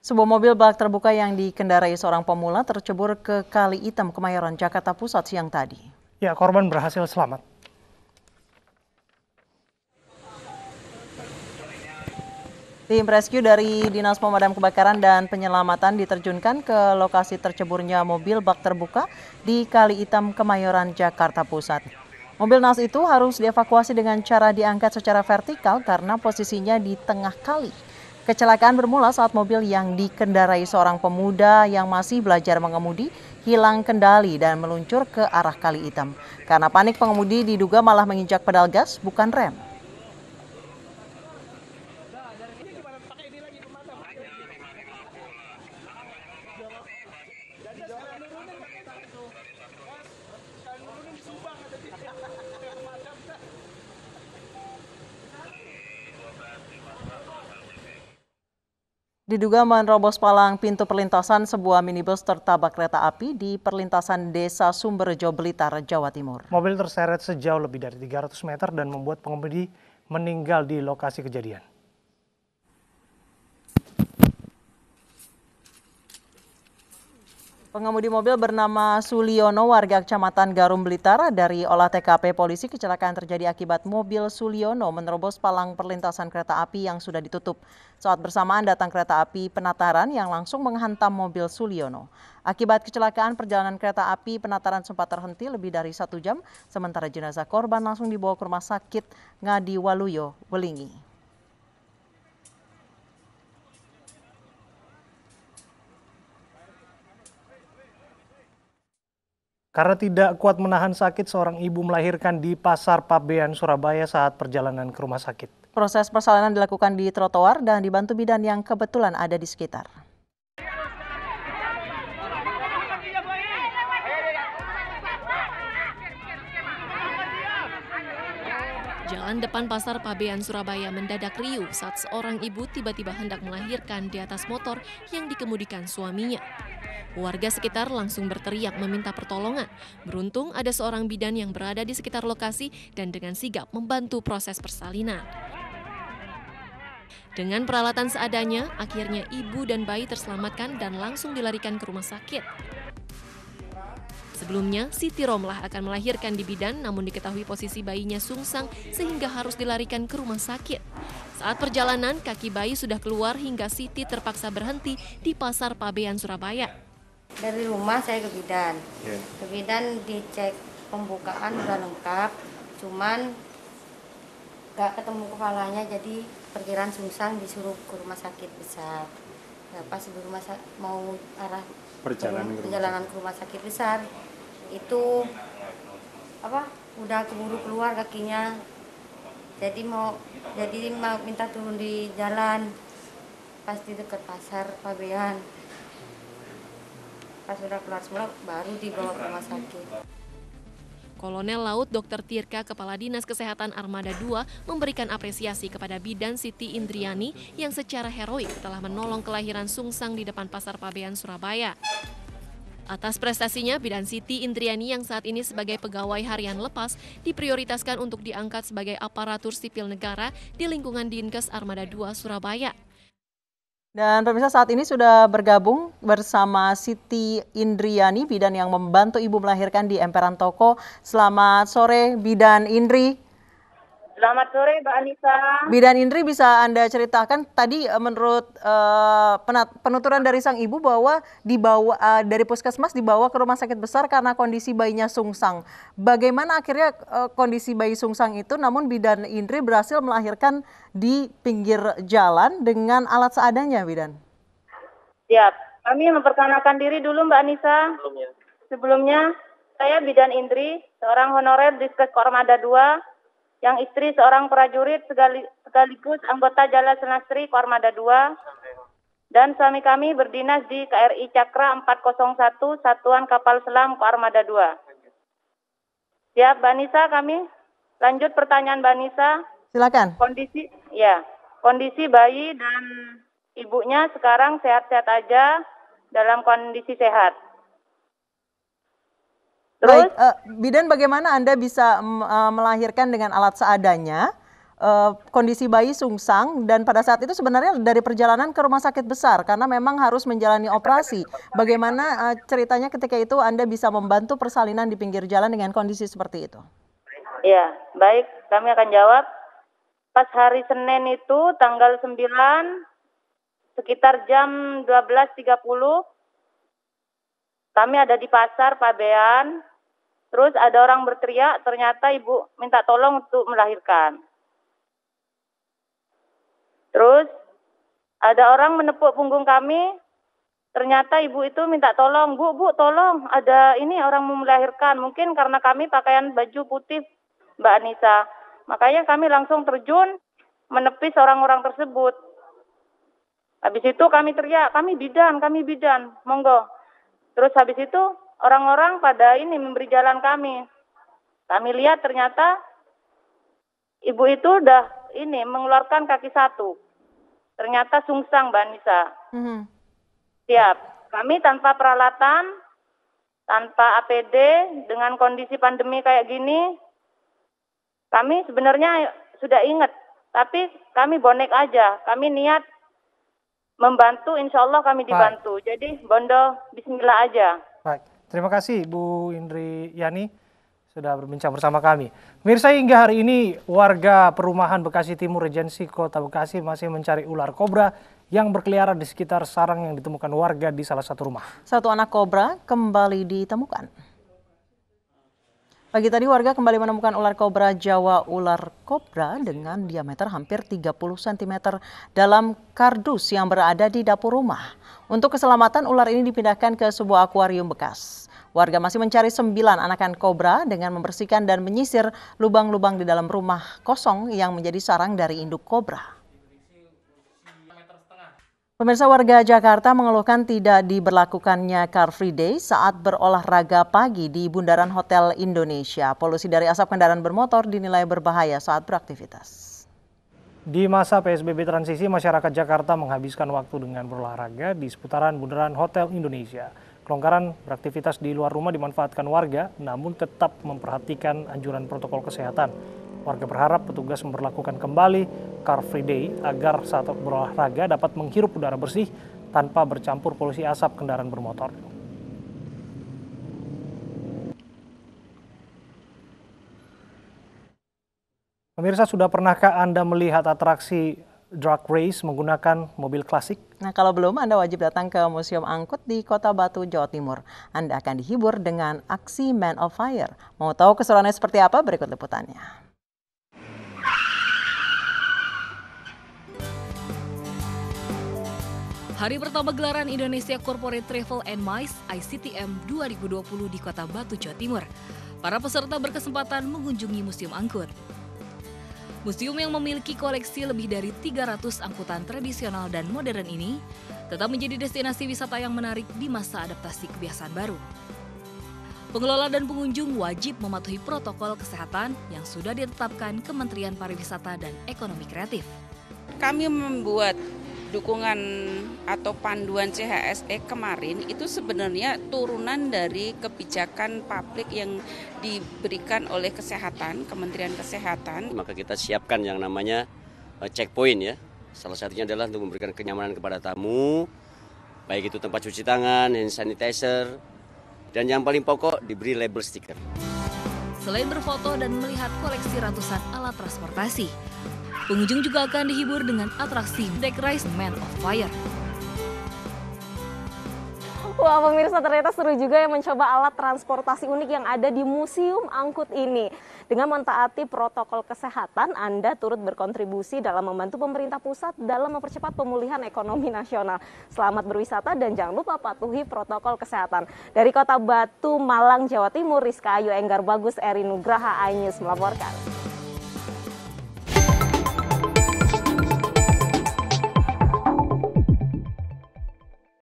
Sebuah mobil bak terbuka yang dikendarai seorang pemula tercebur ke Kali Item, Kemayoran, Jakarta Pusat siang tadi. Ya, korban berhasil selamat. Tim rescue dari Dinas Pemadam Kebakaran dan Penyelamatan diterjunkan ke lokasi terceburnya mobil bak terbuka di Kali Item, Kemayoran, Jakarta Pusat. Mobil NAS itu harus dievakuasi dengan cara diangkat secara vertikal karena posisinya di tengah kali. Kecelakaan bermula saat mobil yang dikendarai seorang pemuda yang masih belajar mengemudi hilang kendali dan meluncur ke arah Kali Item. Karena panik, pengemudi diduga malah menginjak pedal gas, bukan rem. Diduga menerobos palang pintu perlintasan sebuah minibus tertabrak kereta api di perlintasan Desa Sumberjo, Blitar, Jawa Timur. Mobil terseret sejauh lebih dari 300 meter dan membuat pengemudi meninggal di lokasi kejadian. Pengemudi mobil bernama Suliono, warga Kecamatan Garum, Blitar. Dari olah TKP polisi, kecelakaan terjadi akibat mobil Suliono menerobos palang perlintasan kereta api yang sudah ditutup. Saat bersamaan datang kereta api Penataran yang langsung menghantam mobil Suliono. Akibat kecelakaan, perjalanan kereta api Penataran sempat terhenti lebih dari 1 jam, sementara jenazah korban langsung dibawa ke rumah sakit Ngadi Waluyo, Welingi. Karena tidak kuat menahan sakit, seorang ibu melahirkan di Pasar Pabean, Surabaya saat perjalanan ke rumah sakit. Proses persalinan dilakukan di trotoar dan dibantu bidan yang kebetulan ada di sekitar. Jalan depan Pasar Pabean, Surabaya mendadak riuh saat seorang ibu tiba-tiba hendak melahirkan di atas motor yang dikemudikan suaminya. Warga sekitar langsung berteriak meminta pertolongan. Beruntung ada seorang bidan yang berada di sekitar lokasi dan dengan sigap membantu proses persalinan. Dengan peralatan seadanya, akhirnya ibu dan bayi terselamatkan dan langsung dilarikan ke rumah sakit. Sebelumnya, Siti Romlah akan melahirkan di bidan, namun diketahui posisi bayinya sungsang sehingga harus dilarikan ke rumah sakit. Saat perjalanan, kaki bayi sudah keluar hingga Siti terpaksa berhenti di Pasar Pabean, Surabaya. Dari rumah saya ke bidan. Ke bidan dicek pembukaan udah lengkap, cuman gak ketemu kepalanya, jadi perkiraan sungsang disuruh ke rumah sakit besar. Nah, pas di rumah mau arah perjalanan ke rumah sakit besar itu udah keburu keluar kakinya, jadi mau minta turun di jalan pas di dekat Pasar Pabean. Pas sudah keluar semua baru dibawa ke rumah sakit. Kolonel Laut Dr. Tirka, Kepala Dinas Kesehatan Armada 2, memberikan apresiasi kepada bidan Siti Indriani yang secara heroik telah menolong kelahiran sungsang di depan Pasar Pabean, Surabaya. Atas prestasinya, bidan Siti Indriani yang saat ini sebagai pegawai harian lepas diprioritaskan untuk diangkat sebagai aparatur sipil negara di lingkungan Dinkes Armada 2, Surabaya. Dan pemirsa, saat ini sudah bergabung bersama Siti Indriani, bidan yang membantu ibu melahirkan di emperan toko. Selamat sore, Bidan Indri. Selamat sore, Mbak Anissa. Bidan Indri, bisa Anda ceritakan tadi menurut penuturan dari sang ibu bahwa dibawa dari puskesmas dibawa ke rumah sakit besar karena kondisi bayinya sungsang. Bagaimana akhirnya kondisi bayi sungsang itu, namun Bidan Indri berhasil melahirkan di pinggir jalan dengan alat seadanya, Bidan? Siap. Kami memperkenalkan diri dulu, Mbak Anissa. Sebelumnya, saya Bidan Indri, seorang honorer Diskes Armada 2, yang istri seorang prajurit sekaligus anggota Jala Senastri Armada 2, dan suami kami berdinas di KRI Cakra 401 Satuan Kapal Selam Armada 2. Siap, Mbak Nisa, kami lanjut pertanyaan Mbak Nisa. Silakan. Kondisi bayi dan ibunya sekarang sehat-sehat aja, dalam kondisi sehat. Terus, baik, Bidan, bagaimana Anda bisa melahirkan dengan alat seadanya? kondisi bayi sungsang dan pada saat itu sebenarnya dari perjalanan ke rumah sakit besar karena memang harus menjalani operasi. Bagaimana ceritanya ketika itu Anda bisa membantu persalinan di pinggir jalan dengan kondisi seperti itu? Ya, baik, kami akan jawab. Pas hari Senin itu tanggal 9 sekitar jam 12.30 kami ada di pasar Pabean. Terus ada orang berteriak, ternyata ibu minta tolong untuk melahirkan. Terus ada orang menepuk punggung kami, ternyata ibu itu minta tolong, Bu, tolong, ada ini orang mau melahirkan. Mungkin karena kami pakaian baju putih, Mbak Anissa. Makanya kami langsung terjun, menepis orang-orang tersebut. Habis itu kami teriak, kami bidan, monggo. Terus habis itu orang-orang pada ini memberi jalan kami. Kami lihat ternyata ibu itu udah ini mengeluarkan kaki satu. Ternyata sungsang, Mbak Anissa. Siap. Kami tanpa peralatan, tanpa APD, dengan kondisi pandemi kayak gini, kami sebenarnya sudah ingat. Tapi kami bonek aja. Kami niat membantu, insya Allah kami dibantu. Baik. Jadi bondo bismillah aja. Baik. Terima kasih Bu Indri Yani sudah berbincang bersama kami. Pemirsa, hingga hari ini warga perumahan Bekasi Timur Regensi Kota Bekasi masih mencari ular kobra yang berkeliaran di sekitar sarang yang ditemukan warga di salah satu rumah. Satu anak kobra kembali ditemukan. Pagi tadi warga kembali menemukan ular kobra Jawa ular kobra dengan diameter hampir 30 cm dalam kardus yang berada di dapur rumah. Untuk keselamatan ular ini dipindahkan ke sebuah akuarium bekas. Warga masih mencari 9 anakan kobra dengan membersihkan dan menyisir lubang-lubang di dalam rumah kosong yang menjadi sarang dari induk kobra. Pemirsa, warga Jakarta mengeluhkan tidak diberlakukannya Car Free Day saat berolahraga pagi di Bundaran Hotel Indonesia. Polusi dari asap kendaraan bermotor dinilai berbahaya saat beraktivitas. Di masa PSBB transisi, masyarakat Jakarta menghabiskan waktu dengan berolahraga di seputaran Bundaran Hotel Indonesia. Kelonggaran beraktivitas di luar rumah dimanfaatkan warga, namun tetap memperhatikan anjuran protokol kesehatan. Warga berharap petugas memperlakukan kembali Car Free Day agar saat berolahraga dapat menghirup udara bersih tanpa bercampur polusi asap kendaraan bermotor. Pemirsa, sudah pernahkah Anda melihat atraksi drag race menggunakan mobil klasik? Nah, kalau belum, Anda wajib datang ke Museum Angkut di Kota Batu, Jawa Timur. Anda akan dihibur dengan aksi Man of Fire. Mau tahu keseruannya seperti apa? Berikut liputannya. Hari pertama gelaran Indonesia Corporate Travel and MICE ICTM 2020 di Kota Batu, Jawa Timur. Para peserta berkesempatan mengunjungi Museum Angkut. Museum yang memiliki koleksi lebih dari 300 angkutan tradisional dan modern ini tetap menjadi destinasi wisata yang menarik di masa adaptasi kebiasaan baru. Pengelola dan pengunjung wajib mematuhi protokol kesehatan yang sudah ditetapkan Kementerian Pariwisata dan Ekonomi Kreatif. Kami membuat dukungan atau panduan CHSE kemarin itu sebenarnya turunan dari kebijakan publik yang diberikan oleh Kesehatan, Kementerian Kesehatan. Maka kita siapkan yang namanya checkpoint ya. Salah satunya adalah untuk memberikan kenyamanan kepada tamu, baik itu tempat cuci tangan, hand sanitizer, dan yang paling pokok diberi label stiker. Selain berfoto dan melihat koleksi ratusan alat transportasi, pengunjung juga akan dihibur dengan atraksi Deck Race Man of Fire. Wah, pemirsa, ternyata seru juga yang mencoba alat transportasi unik yang ada di Museum Angkut ini. Dengan mentaati protokol kesehatan, Anda turut berkontribusi dalam membantu pemerintah pusat dalam mempercepat pemulihan ekonomi nasional. Selamat berwisata dan jangan lupa patuhi protokol kesehatan. Dari Kota Batu, Malang, Jawa Timur, Rizka Ayu Enggar Bagus, Eri Nugraha, iNews melaporkan.